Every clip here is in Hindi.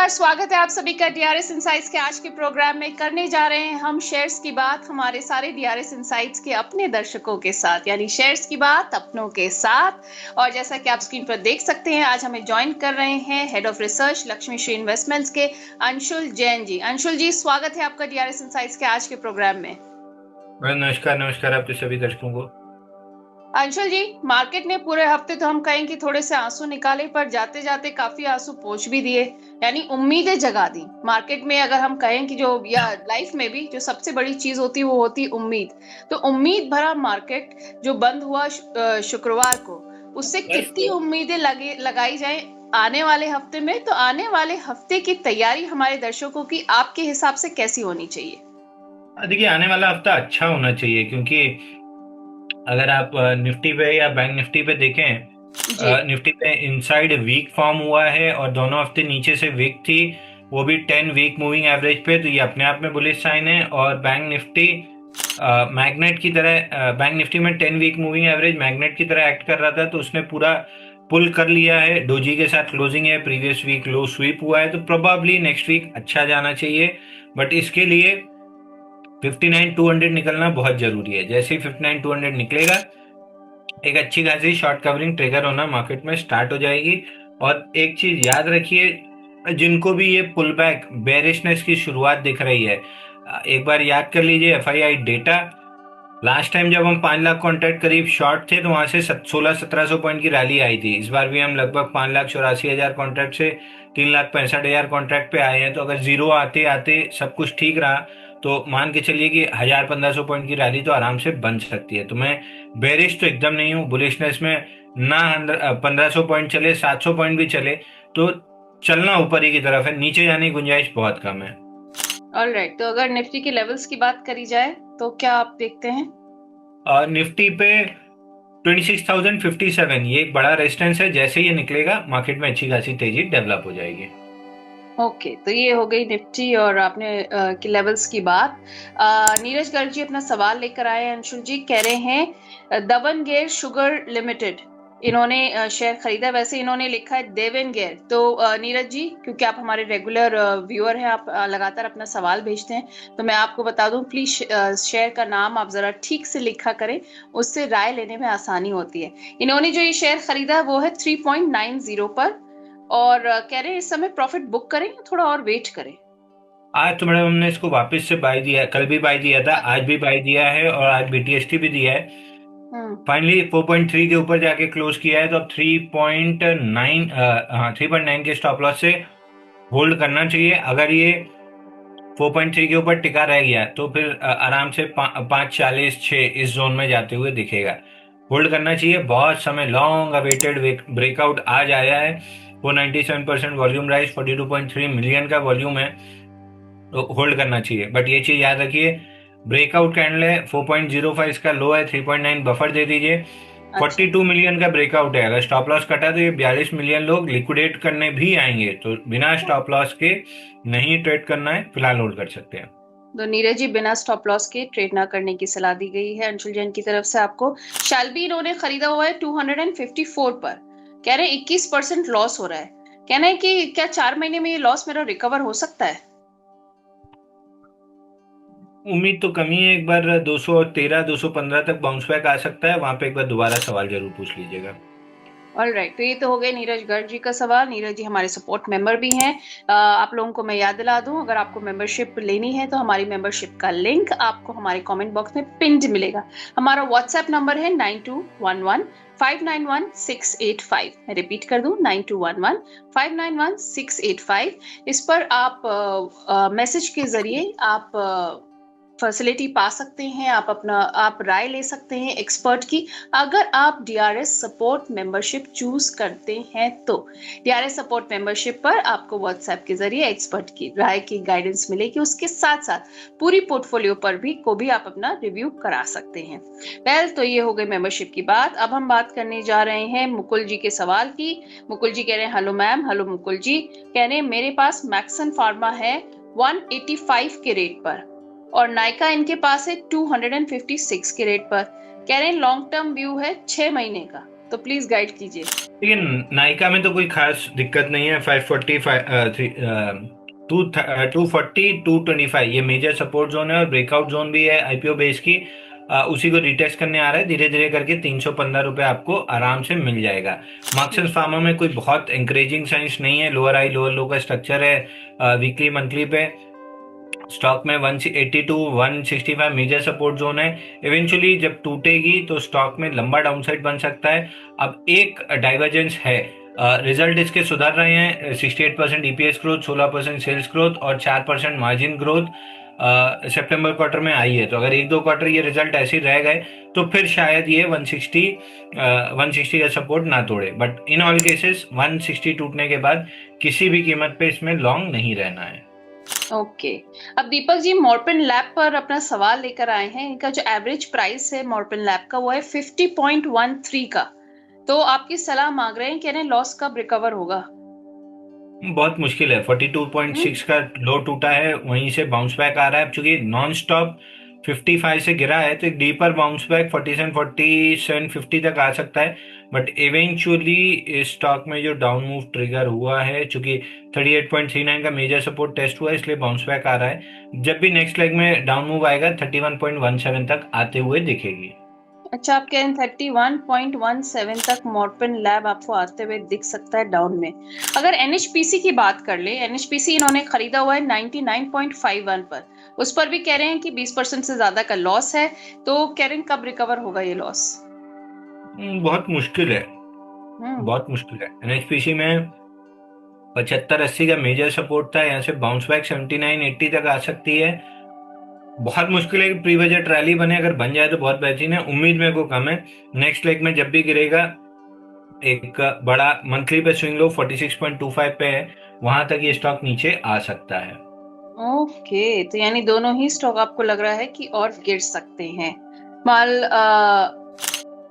स्वागत है आप सभी का डीआरएस इनसाइट्स के आज के प्रोग्राम में। करने जा रहे हैं हम शेयर्स की बात हमारे सारे डीआरएस इनसाइट्स के अपने दर्शकों के साथ, यानी शेयर्स की बात अपनों के साथ। और जैसा कि आप स्क्रीन पर देख सकते हैं, आज हमें ज्वाइन कर रहे हैं head of research Lakshmi Shri investments के अंशुल जैन जी। अंशुल जी, स्वागत है आपका डीआरएस इनसाइट्स के आज के प्रोग्राम में। नमस्कार नमस्कार आपके सभी दर्शकों को। अंशुल जी, मार्केट ने पूरे हफ्ते तो हम कहें कि थोड़े से आंसू निकाले, पर जाते जाते काफी आंसू पोंछ भी दिए, यानी उम्मीदें जगा दी मार्केट में। अगर हम कहें कि जो या लाइफ में भी जो सबसे बड़ी चीज होती है वो होती है उम्मीद। तो उम्मीद भरा मार्केट जो बंद हुआ शुक्रवार को, उससे कितनी उम्मीदें लगाई जाए आने वाले हफ्ते में। तो आने वाले हफ्ते की तैयारी हमारे दर्शकों की आपके हिसाब से कैसी होनी चाहिए? देखिए, आने वाला हफ्ता अच्छा होना चाहिए, क्योंकि अगर आप निफ्टी पे या बैंक निफ्टी पे देखें, जी। निफ्टी पे इनसाइड वीक फॉर्म हुआ है और दोनों हफ्ते नीचे से वीक थी, वो भी 10 वीक मूविंग एवरेज पे। तो ये अपने आप में बुलिश साइन है। और बैंक निफ्टी मैग्नेट की तरह, बैंक निफ्टी में 10 वीक मूविंग एवरेज मैग्नेट की तरह एक्ट कर रहा था, तो उसने पूरा पुल कर लिया है। डोजी के साथ क्लोजिंग है, प्रीवियस वीक लो स्वीप हुआ है, तो प्रोबेबली नेक्स्ट वीक अच्छा जाना चाहिए। बट इसके लिए 59,200 निकलना बहुत जरूरी है। जैसे ही 59,200 निकलेगा, एक अच्छी खासी शॉर्ट कवरिंग ट्रिगर होना मार्केट में स्टार्ट हो जाएगी। और एक चीज याद रखिए, जिनको भी ये पुल बैक बेरिशनेस की शुरुआत दिख रही है, एक बार याद कर लीजिए एफआईआई डेटा। लास्ट टाइम जब हम 5 लाख कॉन्ट्रैक्ट करीब शॉर्ट थे, तो वहां से 1600-1700 पॉइंट की रैली आई थी। इस बार भी हम लगभग 5,84,000 कॉन्ट्रैक्ट से 3,65,000 कॉन्ट्रैक्ट पे आए हैं। तो अगर जीरो आते आते सब कुछ ठीक रहा, तो मान के चलिए कि 1,000-1,500 पॉइंट की रैली तो आराम से बन सकती है। तो मैं बेरिश तो एकदम नहीं हूँ। बुलिशनेस में ना 1,500 पॉइंट चले, 700 पॉइंट भी चले, तो चलना ऊपर ही की तरफ है, नीचे जाने की गुंजाइश बहुत कम है। ऑलराइट, तो अगर निफ्टी की लेवल्स की बात करी जाए तो क्या आप देखते हैं? निफ्टी पे 26,057 ये एक बड़ा रेजिस्टेंस है। जैसे ये निकलेगा, मार्केट में अच्छी खासी तेजी डेवलप हो जाएगी। ओके, तो ये हो गई निफ्टी और आपने की लेवल्स की बात। नीरज गर्ग जी अपना सवाल लेकर आए हैं। अंशुल जी कह रहे हैं दबन गेयर शुगर लिमिटेड, इन्होंने शेयर खरीदा। वैसे इन्होंने लिखा है देवन गेयर। तो नीरज जी, क्योंकि आप हमारे रेगुलर व्यूअर हैं, आप लगातार अपना सवाल भेजते हैं, तो मैं आपको बता दूं, प्लीज शेयर का नाम आप जरा ठीक से लिखा करें, उससे राय लेने में आसानी होती है। इन्होंने जो ये शेयर खरीदा है वो है 3.90 पर, और कह रहे हैं इस समय प्रॉफिट बुक करें या थोड़ा और वेट करें? आज तो मैडम हमने इसको वापस से बाय दिया है। कल भी बाय दिया था, आज भी बाय दिया है, और आज बीटीएसटी भी दिया है। हम्म। फाइनली 4.3 के ऊपर जाके क्लोज किया है, तो अब 3.9, हाँ 3.9 के स्टॉप लॉस से होल्ड करना चाहिए। अगर ये 4.3 के ऊपर टिका रह गया, तो फिर आराम से 5.40-6 इस जोन में जाते हुए दिखेगा। होल्ड करना चाहिए। बहुत समय लॉन्ग अवेटेड ब्रेकआउट आज आया है। 497% वॉल्यूम राइज, 42.3 मिलियन का वॉल्यूम है, तो होल्ड करना चाहिए। बट ये चीज याद रखिए, ब्रेकआउट कैंडल है, 4.05 इसका लो है, 3.9 बफर दे दीजिए। अच्छा। 42 मिलियन का ब्रेकआउट है। अगर स्टॉप लॉस कटा, तो ये 42 मिलियन लोग लिक्विडेट करने भी आएंगे, तो बिना स्टॉप लॉस के नहीं ट्रेड करना है, फिलहाल होल्ड कर सकते हैं। तो नीरज जी, बिना स्टॉप लॉस के ट्रेड ना करने की सलाह दी गई है अंशुल जैन की तरफ से आपको। शैलबी इन्होंने खरीदा हुआ है 254 पर, कह रहे हैं 21% लॉस हो रहा है। कहना है कि क्या 4 महीने में ये लॉस मेरा रिकवर हो सकता है? उम्मीद तो कमी है। एक बार 213 215 तक बाउंस बैक आ सकता है, वहां पे एक बार दोबारा सवाल जरूर पूछ लीजिएगा। ऑलराइट, तो ये तो हो गए नीरज गर्ग जी का सवाल। नीरज जी हमारे सपोर्ट मेंबर भी हैं। आप लोगों को मैं याद दिला दूं, अगर आपको मेंबरशिप लेनी है तो हमारी मेंबरशिप का लिंक आपको हमारे कमेंट बॉक्स में पिन्ड मिलेगा। हमारा व्हाट्सएप नंबर है 9211591685। मैं रिपीट कर दूं, 9211591685। इस पर आप मैसेज के जरिए आप फैसिलिटी पा सकते हैं, आप राय ले सकते हैं एक्सपर्ट की। अगर आप डीआरएस सपोर्ट मेंबरशिप चूज करते हैं तो डीआरएस सपोर्ट मेंबरशिप पर आपको व्हाट्सएप के जरिए एक्सपर्ट की राय की गाइडेंस मिलेगी। उसके साथ साथ पूरी पोर्टफोलियो पर भी आप अपना रिव्यू करा सकते हैं। वेल, तो ये हो गई मेंबरशिप की बात। अब हम बात करने जा रहे हैं मुकुल जी के सवाल की। मुकुल जी कह रहे हैं, हेलो मैम। हेलो मुकुल जी, कह रहे हैं मेरे पास मैक्सन फार्मा है 185 के रेट पर, और नायका इनके पास है 256 के रेट पर। कह रहे हैं लॉन्ग टर्म व्यू है 6 महीने का। तो प्लीज गाइड कीजिए। लेकिन नायका में तो कोई खास दिक्कत नहीं है। 545 240 225 ये मेजर सपोर्ट जोन है और ब्रेकआउट जोन भी है आईपीओ बेस की। उसी को रिटेस्ट करने आ रहा है धीरे धीरे करके। 315 रुपये आपको आराम से मिल जाएगा। मार्क्सेस फार्मा में कोई बहुत इंकरेजिंग साइंस नहीं है। लोअर हाई लोअर लो का स्ट्रक्चर है वीकली मंथली पे। स्टॉक में 180 टू 165 मेजर सपोर्ट जोन है। इवेंचुअली जब टूटेगी तो स्टॉक में लंबा डाउनसाइड बन सकता है। अब एक डाइवर्जेंस है। रिजल्ट इसके सुधर रहे हैं। 68% ईपीएस ग्रोथ, 16% सेल्स ग्रोथ और 4% मार्जिन ग्रोथ सितंबर क्वार्टर में आई है। तो अगर एक दो क्वार्टर ये रिजल्ट ऐसे ही रह गए तो फिर शायद ये 160 का सपोर्ट ना तोड़े। बट इन ऑल केसेस 160 टूटने के बाद किसी भी कीमत पे इसमें लॉन्ग नहीं रहना है। ओके अब दीपक जी मॉर्पिन लैब पर अपना सवाल लेकर आए हैं। इनका जो एवरेज प्राइस है मॉर्पिन लैब का वो है 50.13 का। तो आपकी सलाह मांग रहे हैं कि इन्हें लॉस कब रिकवर होगा? बहुत मुश्किल है। 42.6 का लो टूटा है, वहीं से बाउंस बैक आ रहा है। चूंकि नॉन स्टॉप 55 से गिरा है तो एक डीपर बाउंस बैक 47 तक आ सकता है। बट इवेंचुअली इस स्टॉक में जो डाउन मूव ट्रिगर हुआ है, चूंकि 38.39 का मेजर सपोर्ट टेस्ट हुआ है इसलिए बाउंस बैक आ रहा है। जब भी नेक्स्ट लेग में डाउन मूव आएगा 31.17 तक आते हुए दिखेगी। अच्छा आप कह रहे हैं 31.17 तक मॉर्पिन लैब आपको आते हुए दिख सकता है डाउन में। अगर एनएचपीसी की बात कर ले, एनएचपीसी इन्होंने खरीदा हुआ है 99.51 पर। उस पर भी कह रहे हैं कि 20% से ज्यादा का लॉस है। तो कह रहे हैं कब रिकवर होगा ये लॉस? बहुत मुश्किल है। बहुत मुश्किल है। एनएचपीसी में 75-80 का मेजर सपोर्ट था, यहाँ से बाउंस बैक 79-80 तक आ सकती है। बहुत मुश्किल है कि प्री बजट रैली बने। अगर बन जाए तो बहुत बेहतरीन है। उम्मीद मेरे को कम है। नेक्स्ट लेग में जब भी गिरेगा एक बड़ा मंथली पे स्विंग लो 46.25 पे है, वहां तक ये स्टॉक नीचे आ सकता है। ओके तो यानी दोनों ही स्टॉक आपको लग रहा है कि और गिर सकते हैं। माल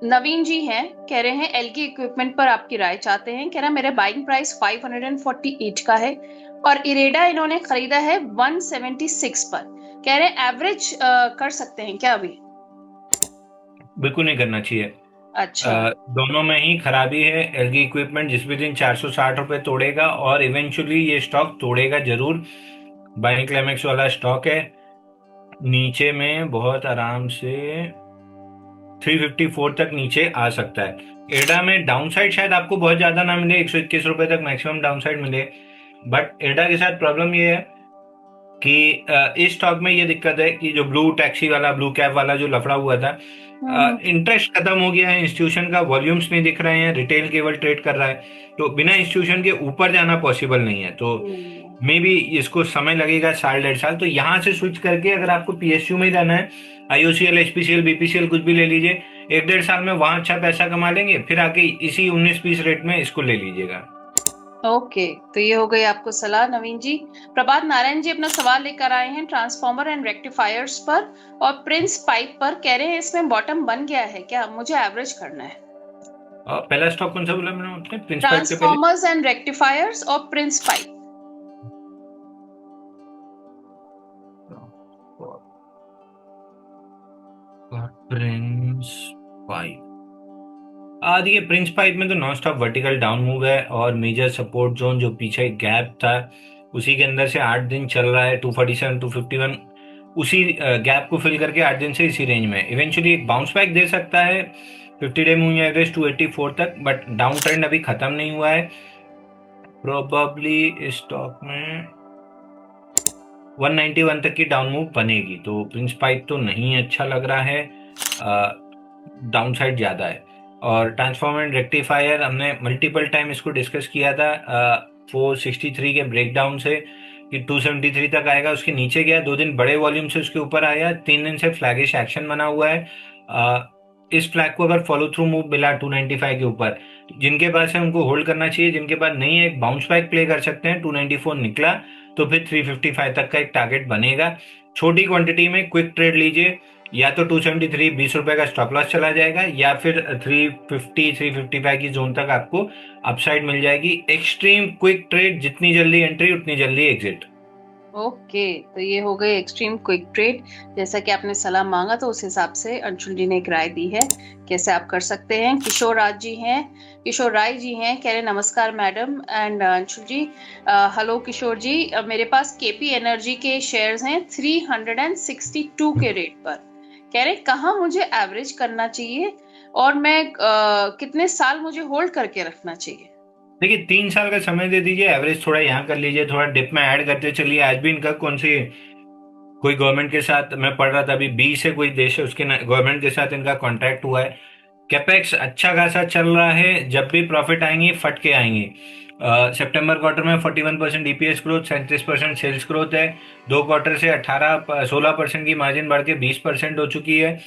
नवीन जी हैं, कह रहे हैं एलगी इक्विपमेंट पर आपकी राय चाहते हैं। कह रहा है मेरा बाइंग प्राइस 548 का है और इरेडा इन्होंने खरीदा है 176 पर। कह रहे हैं एवरेज कर सकते हैं क्या अभी? बिल्कुल नहीं करना चाहिए। अच्छा दोनों में ही खराबी है। एलगी इक्विपमेंट जिस भी दिन 460 रुपये तोड़ेगा और इवेंचुअली ये स्टॉक तोड़ेगा जरूर। बाइंग क्लाइमेक्स वाला स्टॉक है। नीचे में बहुत आराम से 354 तक नीचे आ सकता है। एडा में डाउन साइड शायद आपको बहुत ज्यादा ना मिले, 121 रुपए तक मैक्सिमम डाउन साइड मिले। बट एडा के साथ प्रॉब्लम ये है कि इस स्टॉक में ये दिक्कत है कि जो ब्लू टैक्सी वाला ब्लू कैब वाला जो लफड़ा हुआ था, इंटरेस्ट खत्म हो गया है। इंस्टीट्यूशन का वॉल्यूम्स नहीं दिख रहे हैं, रिटेल केवल ट्रेड कर रहा है। तो बिना इंस्टीट्यूशन के ऊपर जाना पॉसिबल नहीं है। तो मे बी इसको समय लगेगा, साल 1.5 साल। तो यहाँ से स्विच करके अगर आपको पीएसयू में ही रहना है, आईओसीएल एचपीसीएल बीपीसीएल कुछ भी ले लीजिए, 1-1.5 साल में वहां अच्छा पैसा कमा लेंगे, फिर आके इसी 19-20 रेट में इसको ले लीजिएगा। ओके तो ये हो गई आपको सलाह नवीन जी। प्रभात नारायण जी अपना सवाल लेकर आए हैं ट्रांसफॉर्मर एंड रेक्टिफायर्स पर और प्रिंस पाइप पर। कह रहे हैं इसमें बॉटम बन गया है क्या, मुझे एवरेज करना है। पहला स्टॉक कौन सा बोला मैंने आपने? प्रिंस पाइप के पहले ट्रांसफॉर्मर्स एंड रेक्टिफायर्स और प्रिंस पाइप। प्रिंस पाइप देखिए, प्रिंस पाइप में तो non stop vertical down move है और मेजर सपोर्ट जोन जो पीछे गैप था उसी के अंदर से 8 दिन चल रहा है। 247 251 उसी गैप को फिल करके 8 दिन से इसी रेंज में इवेंचुअली एक बाउंस बैक दे सकता है 50 डे मूविंग एवरेज 284 तक। बट डाउन ट्रेंड अभी खत्म नहीं हुआ है। प्रोबेबली इस स्टॉक में 191 तक की डाउन मूव बनेगी। तो प्रिंस पाइप तो नहीं अच्छा लग रहा है, डाउन साइड ज्यादा है। और ट्रांसफॉर्मर एंड रेक्टिफायर हमने मल्टीपल टाइम इसको डिस्कस किया था 463 के ब्रेकडाउन से कि 273 तक आएगा, उसके नीचे गया। 2 दिन बड़े वॉल्यूम से उसके ऊपर आया, 3 दिन से फ्लैगिश एक्शन बना हुआ है। इस फ्लैग को अगर फॉलो थ्रू मूव मिला 295 के ऊपर, जिनके पास है उनको होल्ड करना चाहिए। जिनके पास नहीं है एक बाउंस बैक प्ले कर सकते हैं। 294 निकला तो फिर 355 तक का एक टारगेट बनेगा। छोटी क्वांटिटी में क्विक ट्रेड लीजिए, या तो 273 20 रुपए का स्टॉप लॉस चला जाएगा या फिर 350 355 की जोन तक आपको अपसाइड मिल जाएगी। एक्सट्रीम क्विक ट्रेड, जितनी जल्दी एंट्री उतनी जल्दी एग्जिट। ओके, तो ये हो गई एक्सट्रीम क्विक ट्रेड। जैसा कि आपने सलाह मांगा तो उस हिसाब से अंशुल जी ने एक राय दी है कैसे आप कर सकते हैं। किशोर राज जी हैं, किशोर राय जी हैं, कह रहे नमस्कार madam and Anshul ji. Hello Kishore ji, मेरे पास केपी एनर्जी के शेयर्स हैं 362 के रेट पर। कह रहे कहाँ मुझे एवरेज करना चाहिए और मैं कितने साल मुझे होल्ड करके रखना चाहिए। देखिए 3 साल का समय दे दीजिए, एवरेज थोड़ा यहाँ कर लीजिए, थोड़ा डिप में ऐड करते चलिए। आज भी इनका कौन सी कोई गवर्नमेंट के साथ मैं पढ़ रहा था अभी, बी से कोई देश है उसके गवर्नमेंट के साथ इनका कॉन्ट्रैक्ट हुआ है। कैपेक्स अच्छा खासा चल रहा है, जब भी प्रॉफिट आएंगे फट के आएंगे। सितंबर क्वार्टर में 41% ईपीएस ग्रोथ, 37% सेल्स ग्रोथ है। 2 क्वार्टर से 16% की मार्जिन बढ़ के 20% हो चुकी है।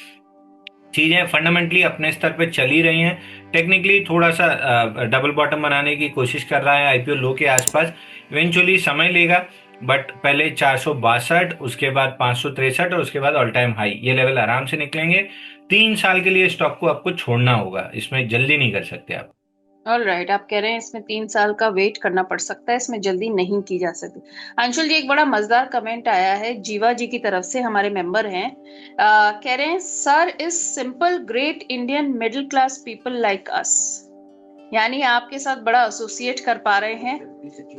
चीजें फंडामेंटली अपने स्तर पे चल ही रही हैं। टेक्निकली थोड़ा सा डबल बॉटम बनाने की कोशिश कर रहा है आईपीओ लो के आसपास, इवेंचुअली समय लेगा। बट पहले 462, उसके बाद 563 और उसके बाद ऑल टाइम हाई, ये लेवल आराम से निकलेंगे। 3 साल के लिए स्टॉक को आपको छोड़ना होगा, इसमें जल्दी नहीं कर सकते आप। ऑल राइट, आप कह रहे हैं इसमें 3 साल का वेट करना पड़ सकता है, इसमें जल्दी नहीं की जा सकती। अंशुल जी, एक बड़ा मजेदार कमेंट आया है जीवा जी की तरफ से, हमारे मेंबर हैं। कह रहे हैं sir is simple great Indian middle class people like us. यानी आपके साथ बड़ा एसोसिएट कर पा रहे हैं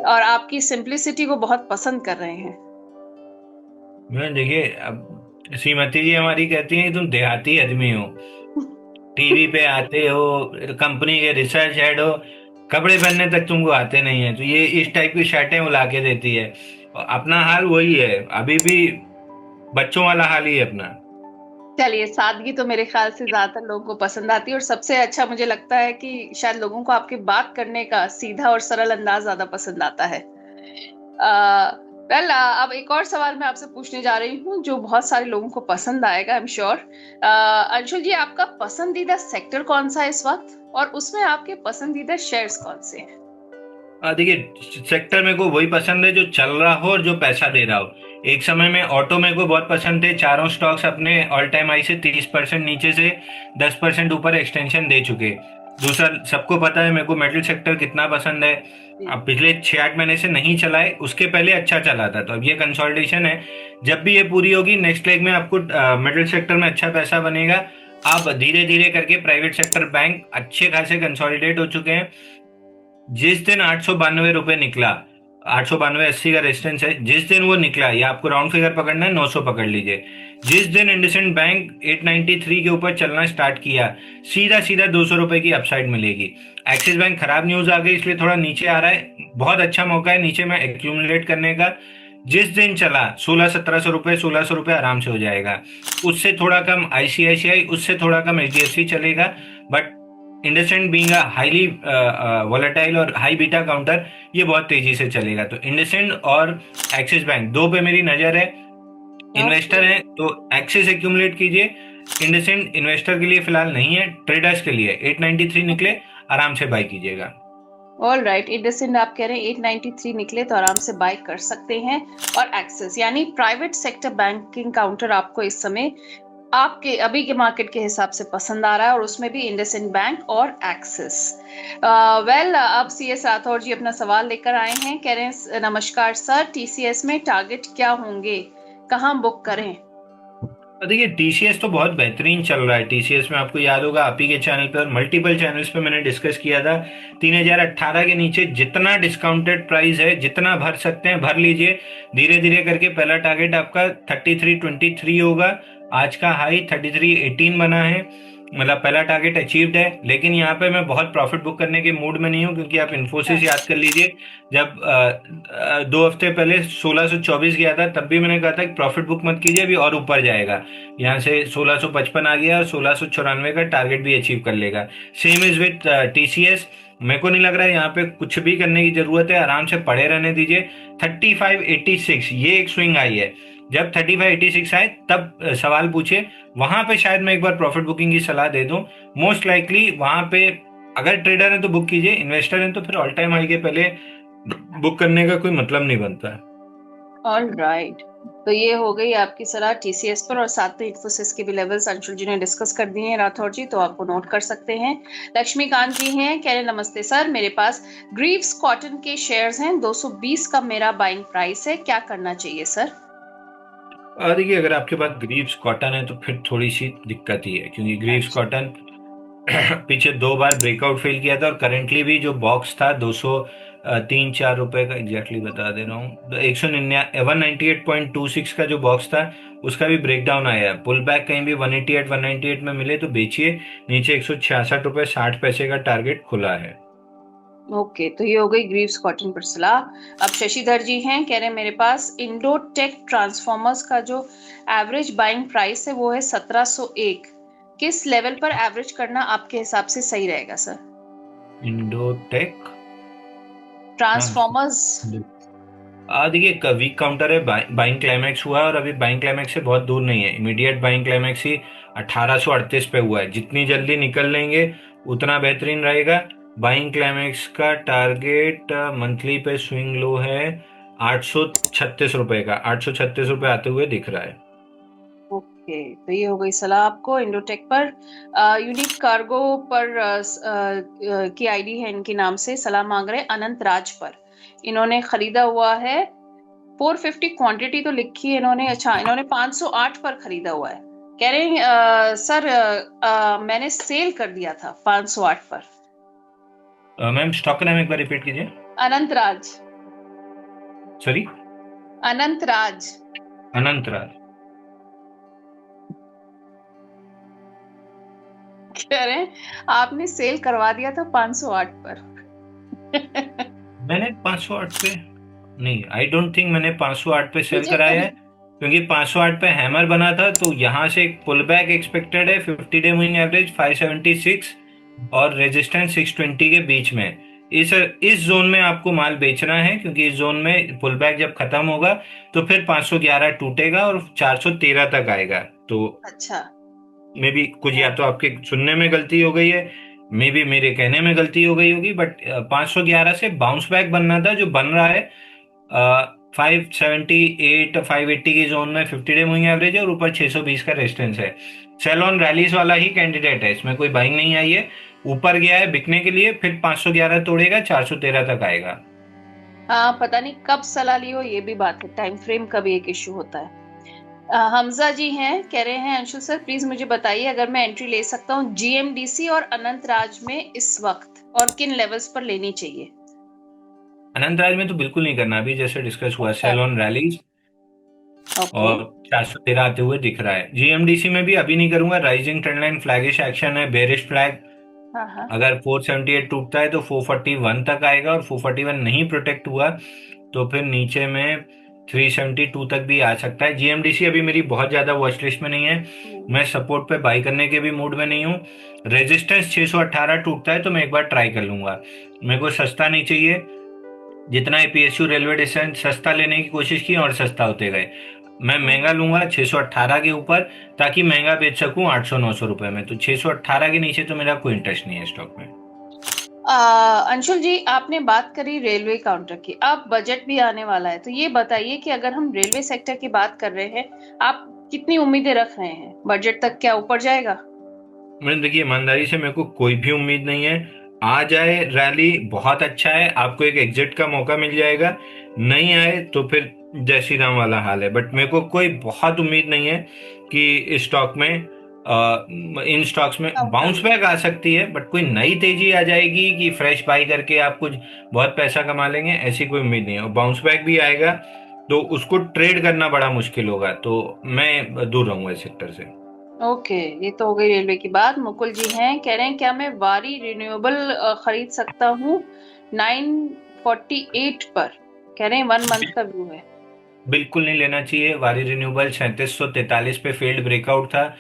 और आपकी सिंप्लिसिटी को बहुत पसंद कर रहे हैं। मैं देखिए, अब श्रीमती जी हमारी कहती हैं कि तुम देहाती आदमी हो, टीवी पे आते हो, कंपनी के रिसर्च हेड हो, कपड़े पहनने तक तुमको आते नहीं है, तो ये इस टाइप की शर्टें वो ला के देती है। और अपना हाल वही है, अभी भी बच्चों वाला हाल ही है अपना। चलिए, सादगी तो मेरे ख्याल से ज्यादातर लोगों को पसंद आती है और सबसे अच्छा मुझे लगता है कि शायद लोगों को आपकी बात करने का सीधा और सरल अंदाज ज्यादा पसंद आता है। वेल, अब एक और सवाल मैं आपसे पूछने जा रही हूँ जो बहुत सारे लोगों को पसंद आएगा, आई एम श्योर। अंशुल जी, आपका पसंदीदा सेक्टर कौन सा है इस वक्त और उसमें आपके पसंदीदा शेयर्स कौन से हैं। देखिए सेक्टर मेरे को वही पसंद है जो चल रहा हो और जो पैसा दे रहा हो। एक समय में ऑटो मेरे को बहुत पसंद थे, चारों स्टॉक्स अपने ऑल टाइम हाई से 30% नीचे से 10% ऊपर एक्सटेंशन दे चुके। दूसरा, सबको पता है मेरे को मेटल सेक्टर कितना पसंद है। अब पिछले 6-8 महीने से नहीं चला है, उसके पहले अच्छा चला था, तो अब ये कंसोलिडेशन है। जब भी ये पूरी होगी नेक्स्ट लेग में आपको मेटल सेक्टर में अच्छा पैसा बनेगा। अब धीरे धीरे करके प्राइवेट सेक्टर बैंक अच्छे खासे कंसोलिडेट हो चुके हैं। जिस दिन 892 रुपये निकला, 892.80 का रेजिस्टेंस है, जिस दिन वो निकला, या आपको राउंड फिगर पकड़ना है 900 पकड़ लीजिए। जिस दिन इंडसइंड बैंक 893 के ऊपर चलना स्टार्ट किया, सीधा सीधा 200 रुपए की अपसाइड मिलेगी। एक्सिस बैंक खराब न्यूज आ गई इसलिए थोड़ा नीचे आ रहा है, बहुत अच्छा मौका है नीचे में एक्यूमुलेट करने का। जिस दिन चला 1600-1700 रुपए, 1600 रुपए आराम से हो जाएगा। उससे थोड़ा कम आईसीआईसीआई, उससे थोड़ा कम एचडीएफसी चलेगा। But IndusInd being a highly volatile और हाई बीटा काउंटर, ये बहुत तेजी से चलेगा। तो इंडसइंड और एक्सिस बैंक दो पे मेरी नजर है। इन्वेस्टर है तो एक्सिस एक्यूमुलेट कीजिए। इंडसइंड इन्वेस्टर के लिए फिलहाल नहीं है, ट्रेडर्स के लिए 893 निकले, आराम से बाई कीजिएगा। ऑल राइट, इंडसइंड आप कह रहे हैं 893 निकले तो आराम से बाय कर सकते हैं। और एक्सिस यानी प्राइवेट सेक्टर बैंकिंग काउंटर आपको इस समय आपके अभी के मार्केट के हिसाब से पसंद आ रहा है और उसमें भी इंडसइंड बैंक और एक्सिस। वेल, अब सीएस राठौर जी अपना सवाल लेकर आए हैं, कह रहे हैं नमस्कार सर, टीसीएस में टारगेट क्या होंगे, कहाँ बुक करें। देखिए टीसीएस तो बहुत बेहतरीन चल रहा है। टीसीएस में आपको याद होगा आप ही के चैनल पे और मल्टीपल चैनल्स पे मैंने डिस्कस किया था, 3018 के नीचे जितना डिस्काउंटेड प्राइस है, जितना भर सकते हैं भर लीजिए। धीरे धीरे करके पहला टारगेट आपका 3323 होगा। आज का हाई 3318 बना है, मतलब पहला टारगेट अचीव्ड है। लेकिन यहाँ पे मैं बहुत प्रॉफिट बुक करने के मूड में नहीं हूँ, क्योंकि आप इन्फोसिस याद कर लीजिए, जब 2 हफ्ते पहले 1624 गया था तब भी मैंने कहा था कि प्रॉफिट बुक मत कीजिए, अभी और ऊपर जाएगा। यहाँ से 1655 आ गया और 1694 का टारगेट भी अचीव कर लेगा। Same is with TCS. मेरे को नहीं लग रहा है यहाँ पे कुछ भी करने की जरूरत है, आराम से पड़े रहने दीजिए। 3586 ये एक स्विंग आई है, जब 3586 आए तब सवाल पूछे, वहां पे शायद मैं एक बार प्रॉफिट बुकिंग की सलाह दे दूं। मोस्ट लाइकली वहां पे अगर ट्रेडर है तो बुक कीजिए, इन्वेस्टर है तो फिर ऑल टाइम हाई के पहले बुक करने का कोई मतलब नहीं बनता है। All right. तो ये हो गई आपकी सलाह टीसीएस पर, और साथ में इन्फोसिस के भी लेवल्स अंशुल जी ने डिस्कस कर दिए हैं राठौर जी, तो आपको नोट कर सकते हैं। लक्ष्मीकांत जी हैं, कह रहे नमस्ते सर, मेरे पास ग्रीव्स कॉटन के शेयर्स हैं, 220 का मेरा बाइंग प्राइस है, क्या करना चाहिए सर? और देखिए, अगर आपके पास ग्रीव्स कॉटन है तो फिर थोड़ी सी दिक्कत ही है, क्योंकि ग्रीव्स अच्छा। कॉटन पीछे 2 बार ब्रेकआउट फेल किया था, और करंटली भी जो बॉक्स था 203-4 रुपए का, एग्जैक्टली बता दे रहा हूँ, 198.26 का जो बॉक्स था उसका भी ब्रेकडाउन आया है। पुल बैक कहीं भी 188 में मिले तो बेचिए, नीचे 166 रुपए 60 पैसे का टारगेट खुला है। ओके, तो ये हो गई ग्रीव्स कॉटन पर सलाह। अब शशिधर जी हैं, कह रहे हैं मेरे पास इंडोटेक ट्रांसफॉर्मर्स का जो एवरेज बाइंग प्राइस है वो है 1701, किस लेवल पर एवरेज करना आपके हिसाब से सही रहेगा सर? इंडोटेक ट्रांसफॉर्मर्स। देखिए, वीक काउंटर है, बाइंग क्लाइमैक्स हुआ है, और अभी बाइंग क्लाइमैक्स से बहुत दूर नहीं है, इमीडिएट बाइंग क्लाइमैक्स ही 1838 पे हुआ है। जितनी जल्दी निकल लेंगे उतना बेहतरीन रहेगा। बाइंग क्लाइमैक्स का टारगेट मंथली पे स्विंग लो है 836 रुपए का, 836 रुपए आते हुए दिख रहा है। ओके, तो ये हो गई सलाह आपको इंडोटेक पर। यूनिक कार्गो पर की आईडी है इनके नाम से, सलाह मांग रहे हैं अनंत राज पर। इन्होंने खरीदा हुआ है 450, क्वांटिटी तो लिखी है इन्होंने, अच्छा इन्होंने 508 पर खरीदा हुआ है। कह रहे हैं सर मैंने सेल कर दिया था 508 पर। मैम, स्टॉक का नाम एक बार रिपीट कीजिए। अनंत राज। सॉरी। अनंत राज। अनंत राज। कह रहे हैं आपने सेल करवा दिया था 508 पर। मैंने 508 पे नहीं, आई डोंट थिंक मैंने 508 पे सेल मुझे कराया है, क्योंकि 508 पे हैमर बना था, तो यहाँ से एक पुल बैक एक्सपेक्टेड है। 50 डे मूविंग एवरेज 576 और रेजिस्टेंस 620 के बीच में। इस जोन में आपको माल बेचना है, क्योंकि इस जोन में पुल बैक जब खत्म होगा तो फिर 511 टूटेगा और 413 तक आएगा। तो अच्छा। मे बी कुछ, या तो आपके सुनने में गलती हो गई है, मे बी मेरे कहने में गलती हो गई होगी, बट 511 से बाउंस बैक बनना था, जो बन रहा है 578 580 की जोन में 50 डे मूविंग एवरेज है, और ऊपर 620 का रेजिस्टेंस है। सेल ऑन रैलीज वाला ही कैंडिडेट है, इसमें कोई बाइंग नहीं आई है। ऊपर गया है बिकने के लिए, फिर 511 तोड़ेगा, 413 तक आएगा। हाँ, पता नहीं कब सलाह ली हो, ये भी बात है, टाइम फ्रेम का भी एक इश्यू होता है। हमजा जी हैं, कह रहे हैं अंशु सर प्लीज मुझे बताइए अगर मैं एंट्री ले सकता हूँ जीएमडीसी और अनंत राज में इस वक्त, और किन लेवल्स पर लेनी चाहिए? अनंत राज में तो बिल्कुल नहीं करना, अभी जैसे डिस्कस हुआ, सेल ऑन रैलीज, ओके। और 413 आते हुए दिख रहा है। जीएमडीसी में भी अभी नहीं करूंगा, राइजिंग ट्रेंड लाइन फ्लैगिश एक्शन है, बेरिश फ्लैग। हाँ हाँ। अगर 478 टूटता है तो 441 तक आएगा, और 441 नहीं प्रोटेक्ट हुआ तो फिर नीचे में 372 तक भी आ सकता है। जीएमडीसी अभी मेरी बहुत ज्यादा वॉच लिस्ट में नहीं है, मैं सपोर्ट पे बाई करने के भी मूड में नहीं हूँ। रेजिस्टेंस 618 टूटता है तो मैं एक बार ट्राई कर लूंगा। मेरे को सस्ता नहीं चाहिए, जितना पीएसयू रेलवे डिस्टेंस सस्ता लेने की कोशिश की और सस्ता होते गए। मैं महंगा लूंगा 618 के ऊपर, ताकि महंगा बेच सकूं 800-900 रुपए में। तो 618 के नीचे तो मेरा कोई इंटरेस्ट नहीं है स्टॉक में। अंशुल जी, आपने बात करी रेलवे काउंटर की, अब बजट भी आने वाला है, तो ये बताइए कि अगर हम रेलवे सेक्टर की बात कर रहे हैं, आप कितनी उम्मीदें रख रहे हैं? बजट तक क्या ऊपर जाएगा? मैंने देखिए, ईमानदारी से मेरे को कोई भी उम्मीद नहीं है। आ जाए रैली बहुत अच्छा है, आपको एक एग्जिट का मौका मिल जाएगा। नहीं आए तो फिर जय श्री राम वाला हाल है। बट मेरे को कोई बहुत उम्मीद नहीं है कि इस स्टॉक में इन स्टॉक्स में बाउंस बैक आ सकती है, बट कोई नई तेजी आ जाएगी कि फ्रेश बाई करके आप कुछ बहुत पैसा कमा लेंगे, ऐसी कोई उम्मीद नहीं है। और बाउंस बैक भी आएगा तो उसको ट्रेड करना बड़ा मुश्किल होगा, तो मैं दूर रहूंगा इस सेक्टर से। ओके, ये तो हो गई रेलवे की बात। मुकुल जी हैं, कह रहे हैं क्या मैं वारी रिन्यूएबल खरीद सकता हूँ 948 पर? कह रहे हैं 1 मंथ का व्यू है। बिल्कुल नहीं लेना चाहिए। वारी रिन्यूएबल 3743 पे फेल्ड ब्रेकआउट था।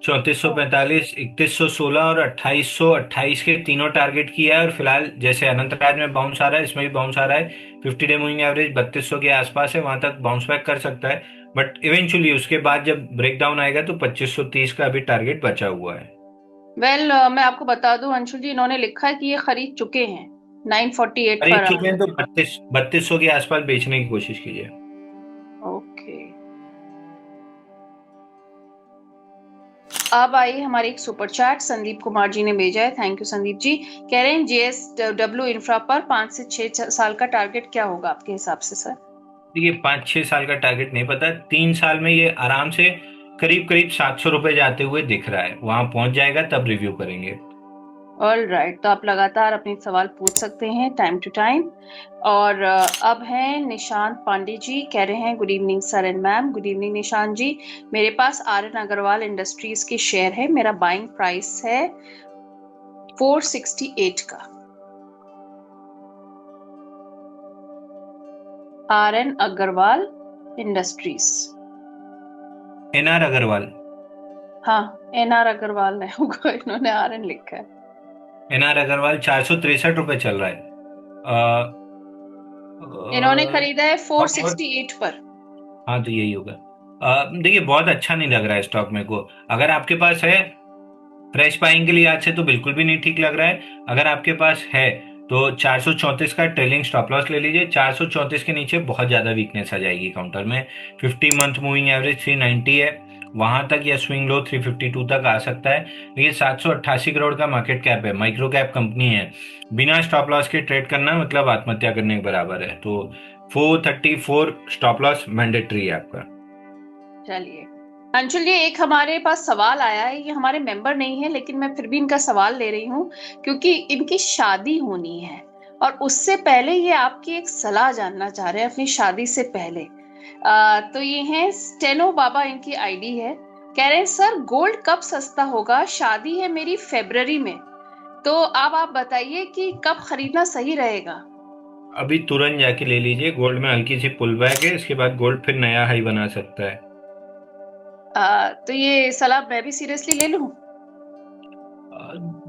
3445, 3116 और 2828 के तीनों टारगेट किया है, और फिलहाल जैसे अनंत राज में बाउंस आ रहा है, इसमें भी बाउंस आ रहा है। 50 डे मूविंग एवरेज 3200 के आसपास है, वहां तक बाउंस बैक कर सकता है, बट इवेंचुअली उसके बाद जब ब्रेकडाउन आएगा तो 2530 का अभी टारगेट बचा हुआ है। मैं आपको बता दूं अंशुल जी, इन्होंने लिखा है कि ये खरीद चुके हैं 948 खरीद पर। चुके हैं तो 3200 के आसपास बेचने की कोशिश कीजिए। ओके, अब आई हमारी एक सुपर चैट संदीप कुमार जी ने भेजा है। Thank you Sandeep ji. कह रहे हैं JSW इंफ्रा पर 5 से 6 साल का टारगेट क्या होगा आपके हिसाब से सर? देखिए 5-6 साल का टारगेट नहीं पता, 3 साल में ये आराम से करीब करीब 700 रुपये जाते हुए दिख रहा है, वहां पहुंच जाएगा तब रिव्यू करेंगे। ऑल राइट, तो आप लगातार अपने सवाल पूछ सकते हैं टाइम टू टाइम। और अब हैं निशांत पांडे जी, कह रहे हैं good evening sir and ma'am. Good evening Nishant ji. मेरे पास आर्यन अग्रवाल इंडस्ट्रीज के शेयर है, मेरा बाइंग प्राइस है 468 का। आर्यन अग्रवाल इंडस्ट्रीज। NR अग्रवाल। हाँ, NR अग्रवाल है होगा, इन्होंने आर्यन लिखा है। NR अग्रवाल 463 रुपये चल रहा है। इन्होंने खरीदा है बहुत 468 पर। हाँ तो यही होगा। देखिए बहुत अच्छा नहीं लग रहा है स्टॉक मेरे को। अगर आपके पास है फ्रेश बाइंग के लिए आज से तो बिल्कुल भी नहीं ठीक लग रहा है। अगर आपके पास है तो 434 का ट्रेलिंग स्टॉप लॉस ले लीजिए। 434 के नीचे बहुत ज़्यादा वीकनेस आ जाएगी काउंटर में। 50 मंथ मूविंग एवरेज 390 है, वहां तक या स्विंग लो 352 तक आ सकता है। देखिए 788 करोड़ का मार्केट कैप है, माइक्रो कैप कंपनी है। बिना स्टॉप लॉस के ट्रेड करना मतलब आत्महत्या करने के बराबर है। तो 434 स्टॉप लॉस मैंडेटरी है आपका। चलिए अंशुल जी, एक हमारे पास सवाल आया है, ये हमारे मेंबर नहीं है लेकिन मैं फिर भी इनका सवाल ले रही हूँ क्योंकि इनकी शादी होनी है और उससे पहले ये आपकी एक सलाह जानना चाह रहे हैं अपनी शादी से पहले। तो ये हैं स्टेनो बाबा, इनकी आईडी है। कह रहे हैं सर गोल्ड कब सस्ता होगा, शादी है मेरी फरवरी में, तो अब आप बताइए कि कब खरीदना सही रहेगा। अभी तुरंत जाके ले लीजिए, गोल्ड में हल्की सी पुल बैक है, इसके बाद गोल्ड फिर नया हाई बना सकता है। तो ये सलाह मैं भी सीरियसली ले लूं?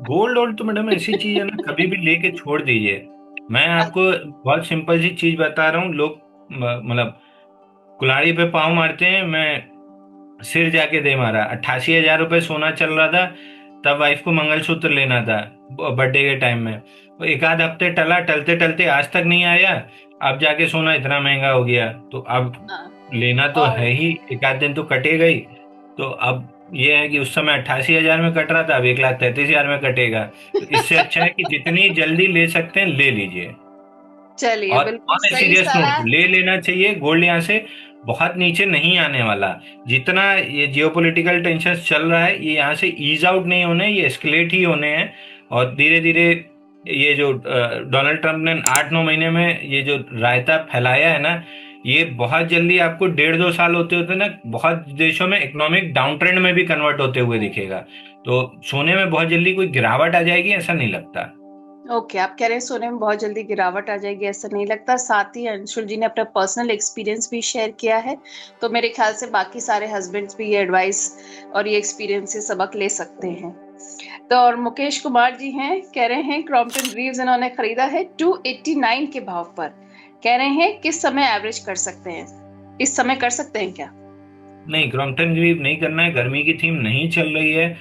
गोल्ड और तो मैडम ऐसी चीज है ना, कभी भी लेके छोड़ दीजिए। मैं आपको बहुत सिंपल सी चीज बता रहा हूँ। लोग मतलब कुल्हाड़ी पे पाँव मारते हैं, मैं सिर जाके दे मारा। 88,000 रुपये सोना चल रहा था, तब वाइफ को मंगलसूत्र लेना था बर्थडे के टाइम में। वो एक आध हफ्ते टला, टलते टलते आज तक नहीं आया। अब जाके सोना इतना महंगा हो गया, तो अब लेना तो और है ही, एक आध दिन तो कटेगा ही। तो अब ये है कि उस समय 88,000 में कट रहा था, अब 1,33,000 में कटेगा। तो इससे अच्छा है कि जितनी जल्दी ले सकते हैं ले लीजिए। चलिए, और बिल्कुल ऑन ए सही सीरियस नोट, सलाह। ले लेना चाहिए गोल्ड। यहाँ से बहुत नीचे नहीं आने वाला। जितना ये जियोपॉलिटिकल टेंशन चल रहा है, ये यहाँ से ईज आउट नहीं होने, ये एस्केलेट ही होने हैं। और धीरे धीरे ये जो डोनाल्ड ट्रंप ने 8-9 महीने में ये जो रायता फैलाया है ना, ये बहुत जल्दी आपको 1.5-2 साल होते होते ना बहुत देशों में इकोनॉमिक डाउन ट्रेंड में भी कन्वर्ट होते हुए दिखेगा। तो सोने में बहुत जल्दी कोई गिरावट आ जाएगी ऐसा नहीं लगता। ओके, आप कह रहे हैं सोने में बहुत जल्दी गिरावट आ जाएगी, ऐसा नहीं लगता। साथ ही अंशुल जी ने अपना पर्सनल एक्सपीरियंस भी शेयर किया है, तो मेरे ख्याल से बाकी सारे हस्बैंड्स भी ये एडवाइस और ये एक्सपीरियंस से सबक ले सकते हैं। तो और मुकेश कुमार जी हैं, कह रहे हैं क्रॉम्पटन ग्रीव्स इन्होंने खरीदा है 289 के भाव पर। कह रहे हैं किस समय एवरेज कर सकते हैं, इस समय कर सकते हैं क्या? नहीं, क्रॉम्पटन ग्रीव नहीं करना है, गर्मी की थीम नहीं चल रही है।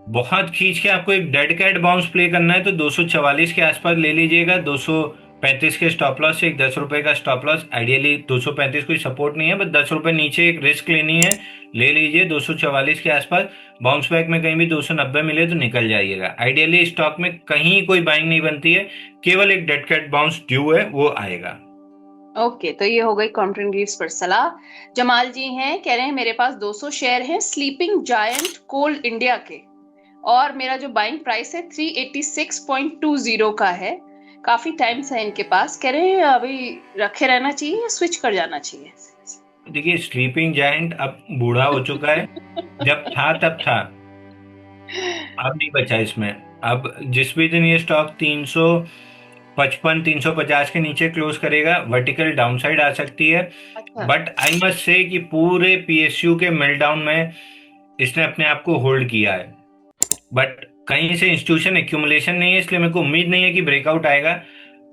बहुत खींच के आपको एक डेड कैट बाउंस प्ले करना है तो 244 के आसपास ले लीजिएगा। 235 के स्टॉप लॉस से एक 10 रुपए का स्टॉप लॉस, आइडियली 235 कोई सपोर्ट नहीं है, बस 10 रुपए नीचे एक रिस्क लेनी है, ले लीजिए। 244 के आसपास बाउंस बैक में कहीं भी 290 मिले तो निकल जाइएगा। आइडियली स्टॉक में कहीं कोई बाइंग नहीं बनती है, केवल एक डेड कैट बाउंस ड्यू है, वो आएगा। ओके, तो ये हो गई क्रॉम्पटन ग्रीव्स पर सलाह। जमाल जी हैं, कह रहे हैं मेरे पास 200 शेयर हैं स्लीपिंग जायंट कोल इंडिया के, और मेरा जो बाइंग प्राइस है 386.20 का है। काफी टाइम से है इनके पास। कह रहे हैं अभी रखे रहना चाहिए या स्विच कर जाना चाहिए? देखिए स्लीपिंग जायंट अब बूढ़ा हो चुका है, जब था तब था, अब नहीं बचा इसमें। अब जिस भी दिन ये स्टॉक 355-350 के नीचे क्लोज करेगा, वर्टिकल डाउनसाइड आ सकती है। अच्छा। बट आई मस्ट से कि पूरे PSU के मेल्टडाउन में इसने अपने आप को होल्ड किया है। बट कहीं से इंस्टीट्यूशन एक्यूमुलेशन नहीं है, इसलिए मेरे को उम्मीद नहीं है कि ब्रेकआउट आएगा।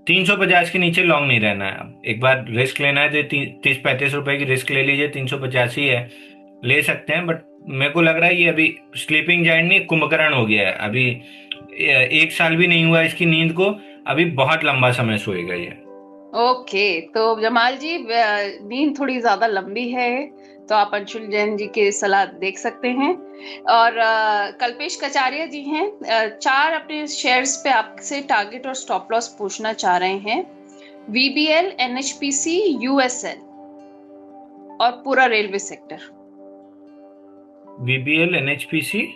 350 के नीचे लॉन्ग नहीं रहना है। अब एक बार रिस्क लेना है तो 30-35 रुपए की रिस्क ले लीजिए। 350 ही है, ले सकते हैं। बट मेरे को लग रहा है ये अभी स्लीपिंग जाइंट नहीं, कुंभकर्ण हो गया है। अभी 1 साल भी नहीं हुआ इसकी नींद को, अभी बहुत लंबा समय सोएगा ये। ओके, तो जमाल जी, नींद थोड़ी ज्यादा लंबी है, तो आप अंशुल जैन जी की सलाह देख सकते हैं। और कल्पेश कचारिया जी हैं, चार अपने शेयर्स पे आपसे टारगेट और स्टॉप लॉस पूछना चाह रहे हैं। वीबीएल, एनएचपीसी, यूएसएल और पूरा railway sector. VBL, NHPC,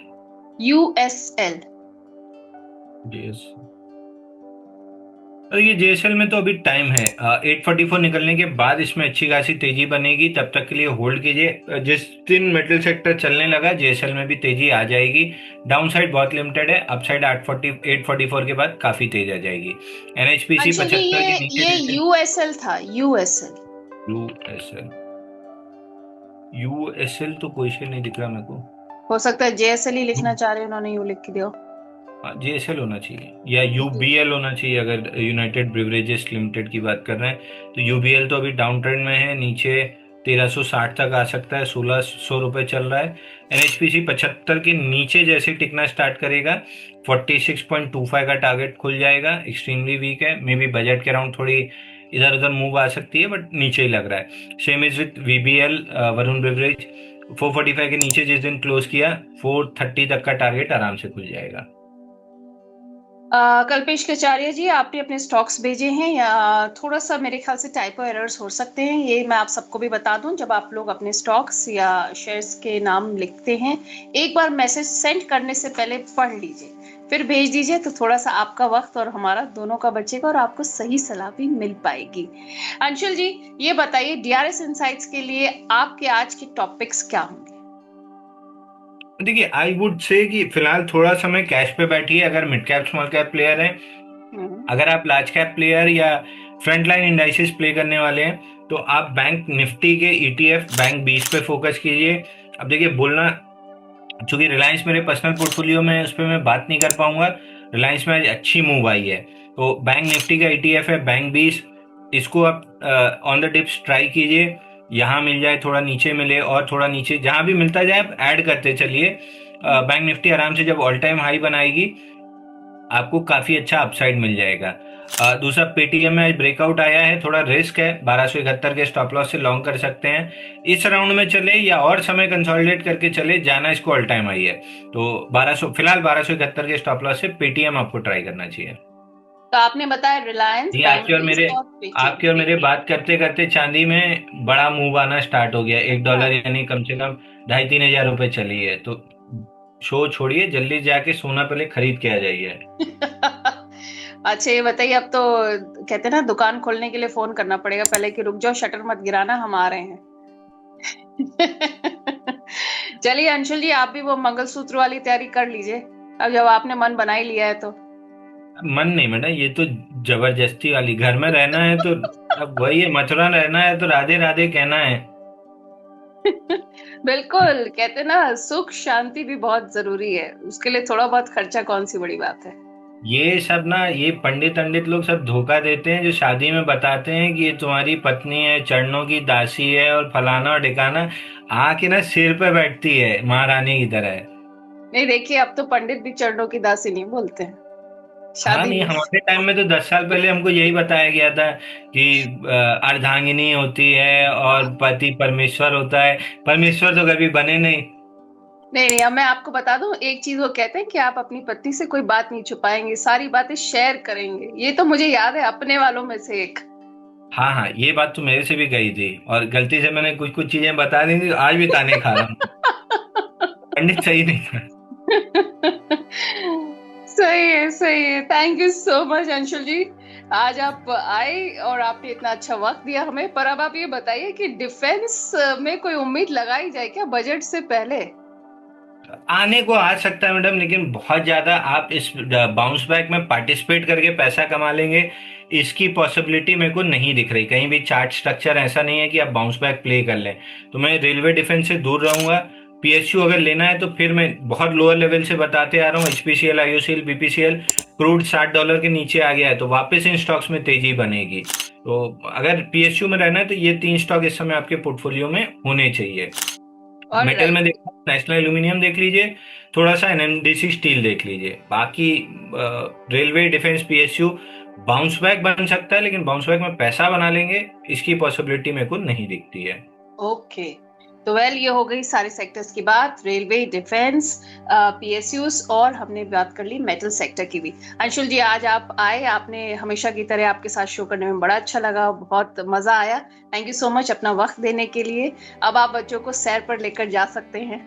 USL. और ये जेएसएल में तो अभी टाइम है, 844 निकलने के बाद इसमें अच्छी खासी तेजी बनेगी, तब तक के लिए होल्ड कीजिए। जिस दिन मेटल सेक्टर चलने लगा जेएसएल में भी तेजी आ जाएगी। डाउन साइड बहुत लिमिटेड है, अपसाइड 844 के बाद काफी तेज आ जाएगी। एनएचपीसी अंशुल जी, 75 के ये नीचे। यूएसएल था, यूएसएल। यूएसएल, यूएसएल तो कोई शेयर नहीं दिख रहा मेरे को। हो सकता है जेएसएल ही लिखना चाह रहे हैं, उन्होंने यू लिख के दिया। जेएसएल होना चाहिए या यूबीएल होना चाहिए, अगर यूनाइटेड ब्रिवरेजेस लिमिटेड की बात कर रहे हैं तो यूबीएल तो अभी डाउन ट्रेंड में है, नीचे 1360 तक आ सकता है, 1600 रुपए चल रहा है। एनएचपीसी 75 के नीचे जैसे टिकना स्टार्ट करेगा 46.25 का टारगेट खुल जाएगा। एक्सट्रीमली वीक है, मे बी बजट के अराउंड थोड़ी इधर उधर मूव आ सकती है, बट नीचे ही लग रहा है। Same is with VBL, Varun beverage 445 के नीचे जिस दिन क्लोज किया 430 तक का टारगेट आराम से खुल जाएगा। कल्पेश कचारिया जी, आपने अपने स्टॉक्स भेजे हैं, या थोड़ा सा मेरे ख्याल से टाइपो एरर्स हो सकते हैं, ये मैं आप सबको भी बता दूं। जब आप लोग अपने स्टॉक्स या शेयर्स के नाम लिखते हैं, एक बार मैसेज सेंड करने से पहले पढ़ लीजिए, फिर भेज दीजिए, तो थोड़ा सा आपका वक्त और हमारा दोनों का बचेगा और आपको सही सलाह भी मिल पाएगी। अंशुल जी, ये बताइए, डीआरएस इनसाइट्स के लिए आपके आज के टॉपिक्स क्या होंगे? देखिए, आई वुड से कि फिलहाल थोड़ा समय कैश पे बैठिए अगर mid cap small cap player हैं। अगर आप लार्ज कैप प्लेयर या फ्रंट लाइन इंडाइसेस प्ले करने वाले हैं तो आप बैंक निफ्टी के ईटीएफ बैंक 20 पे फोकस कीजिए। अब देखिए, बोलना चूंकि रिलायंस मेरे पर्सनल पोर्टफोलियो में है, उस पर मैं बात नहीं कर पाऊंगा। रिलायंस में आज अच्छी मूव आई है, तो बैंक निफ्टी का ईटीएफ है बैंक 20, इसको आप ऑन द डिप्स ट्राई कीजिए। यहाँ मिल जाए, थोड़ा नीचे मिले और थोड़ा नीचे, जहां भी मिलता जाए आप ऐड करते चलिए। बैंक निफ्टी आराम से जब ऑल टाइम हाई बनाएगी आपको काफी अच्छा अपसाइड मिल जाएगा। दूसरा, पेटीएम में आज ब्रेकआउट आया है, थोड़ा रिस्क है, 1271 के स्टॉप लॉस से लॉन्ग कर सकते हैं। इस राउंड में चले या और समय कंसोलिडेट करके चले, जाना इसको ऑल टाइम हाई है, तो 1200 फिलहाल 1271 के स्टॉप लॉस से पेटीएम आपको ट्राई करना चाहिए। तो आपने बताया रिलायंस, ये बैंक 20 और पेटीएम। आपके और मेरे बात करते करते चांदी में बड़ा मूव आना स्टार्ट हो गया। $1 यानी कम से कम 2,500-3,000 रुपए चली है, तो शो छोड़िए, जल्दी जाके सोना पहले खरीद के आ जाइए। अच्छा, ये बताइए, अब तो कहते हैं ना, दुकान खोलने के लिए फोन करना पड़ेगा पहले कि रुक जाओ, शटर मत गिराना, हम आ रहे हैं। चलिए अंशुल जी, आप भी वो मंगलसूत्र वाली तैयारी कर लीजिए, अब जब आपने मन बना ही लिया है तो। मन नहीं बेटा, ये तो जबरदस्ती वाली, घर में रहना है तो अब वही है, मथुरा रहना है तो राधे राधे कहना है। बिल्कुल, कहते ना, सुख शांति भी बहुत जरूरी है, उसके लिए थोड़ा बहुत खर्चा कौन सी बड़ी बात है। ये सब ना, ये पंडित पंडित लोग सब धोखा देते हैं, जो शादी में बताते हैं कि ये तुम्हारी पत्नी है, चरणों की दासी है और फलाना और ढिकाना, आके ना सिर पे बैठती है महारानी की तरह। नहीं, देखिए, अब तो पंडित भी चरणों की दासी नहीं बोलते हैं हाँ शादी नहीं, में। हमारे टाइम में तो 10 साल पहले हमको यही बताया गया था कि अर्धांगिनी होती है और पति परमेश्वर होता है। परमेश्वर तो कभी बने नहीं। नहीं नहीं, अब मैं आपको बता दूं एक चीज, वो कहते हैं कि आप अपनी पत्नी से कोई बात नहीं छुपाएंगे, सारी बातें शेयर करेंगे, ये तो मुझे याद है अपने वालों में से एक। हाँ हाँ, ये बात तो मेरे से भी गई थी और गलती से मैंने कुछ कुछ चीजें बता दी थी, आज भी ताने खा रहा हूँ। पंडित सही नहीं था। सही है, सही है। Thank you so much Anshul ji, आज आप आए और आपने इतना अच्छा वक्त दिया हमें। पर अब आप ये बताइए कि डिफेंस में कोई उम्मीद लगाई जाए क्या बजट से पहले? आने को आ सकता है मैडम, लेकिन बहुत ज्यादा आप इस बाउंस बैक में पार्टिसिपेट करके पैसा कमा लेंगे, इसकी पॉसिबिलिटी मेरे को नहीं दिख रही। कहीं भी चार्ट स्ट्रक्चर ऐसा नहीं है कि आप बाउंस बैक प्ले कर लें, तो मैं रेलवे डिफेंस से दूर रहूंगा। पीएसयू अगर लेना है तो फिर मैं बहुत लोअर लेवल से बताते आ रहा हूँ, एचपीसीएल, आईओसीएल, बीपीसीएल। क्रूड $60 के नीचे आ गया है तो वापस इन स्टॉक्स में तेजी बनेगी। तो अगर पीएसयू में रहना है तो ये 3 स्टॉक इस समय आपके पोर्टफोलियो में होने चाहिए। मेटल में देखो, नेशनल एल्यूमिनियम देख लीजिए, थोड़ा सा एनएमडीसी स्टील देख लीजिए, बाकी railway defence PSU bounce back बन सकता है, लेकिन बाउंस बैक में पैसा बना लेंगे इसकी पॉसिबिलिटी मेरे को नहीं दिखती है। ओके। तो वेल, ये हो गई सारे सेक्टर्स की बात, रेलवे, डिफेंस, पीएसयूज, और हमने बात कर ली मेटल सेक्टर की भी। अंशुल जी, आज आप आए, आपने हमेशा की तरह आपके साथ शो करने में बड़ा अच्छा लगा, बहुत मजा आया। थैंक यू सो मच अपना वक्त देने के लिए। अब आप बच्चों को सैर पर लेकर जा सकते हैं।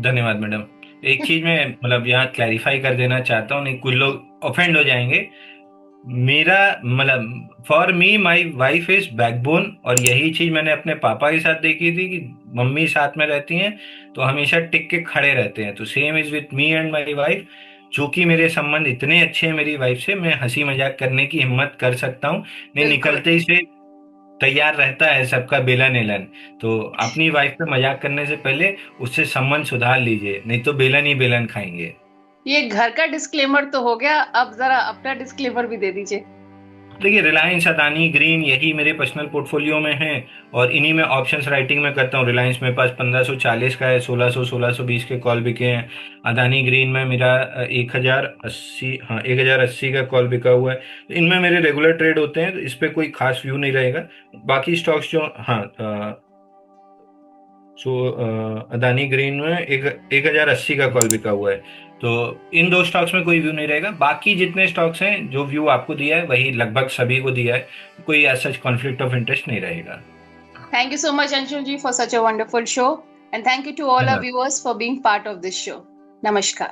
धन्यवाद मैडम। एक चीज मैं मतलब यहाँ क्लैरिफाई कर देना चाहता हूँ, नहीं कुछ लोग ऑफेंड हो जाएंगे। मेरा मतलब for me my wife is backbone, और यही चीज मैंने अपने पापा के साथ देखी थी कि मम्मी साथ में रहती हैं तो हमेशा टिक के खड़े रहते हैं। तो same is with me and my wife. चूंकि मेरे संबंध इतने अच्छे हैं मेरी वाइफ से, मैं हंसी मजाक करने की हिम्मत कर सकता हूँ। नहीं, बिल्कुल। निकलते ही से तैयार रहता है सबका बेलन एलन। तो अपनी वाइफ पे मजाक करने से पहले उससे संबंध सुधार लीजिए, नहीं तो बेलन ही बेलन खाएंगे। ये घर का डिस्क्लेमर तो हो गया, अब जरा अपना डिस्क्लेमर भी दे दीजिए। देखिए, रिलायंस, अदानी ग्रीन, यही मेरे पर्सनल पोर्टफोलियो में है, और इन्हीं में ऑप्शंस राइटिंग में करता हूँ। रिलायंस मेरे पास 1540 का है, 1620 के कॉल बिके हैं। अदानी ग्रीन में मेरा 1080, हाँ 1080 का कॉल बिका हुआ है। तो इनमें मेरे रेगुलर ट्रेड होते हैं, तो इस पर कोई खास व्यू नहीं रहेगा। बाकी स्टॉक्स जो, हाँ, सो अदानी ग्रीन में 1080 का कॉल बिका हुआ है। तो इन दो स्टॉक्स में कोई व्यू नहीं रहेगा। बाकी जितने स्टॉक्स हैं जो व्यू आपको दिया है वही लगभग सभी को दिया है। कोई ऐसा कॉन्फ्लिक्ट ऑफ इंटरेस्ट नहीं रहेगा। Thank you so much, Anshul ji, for such a wonderful show. And thank you to all our धन्यवाद। viewers for being part of this show. Namaskar.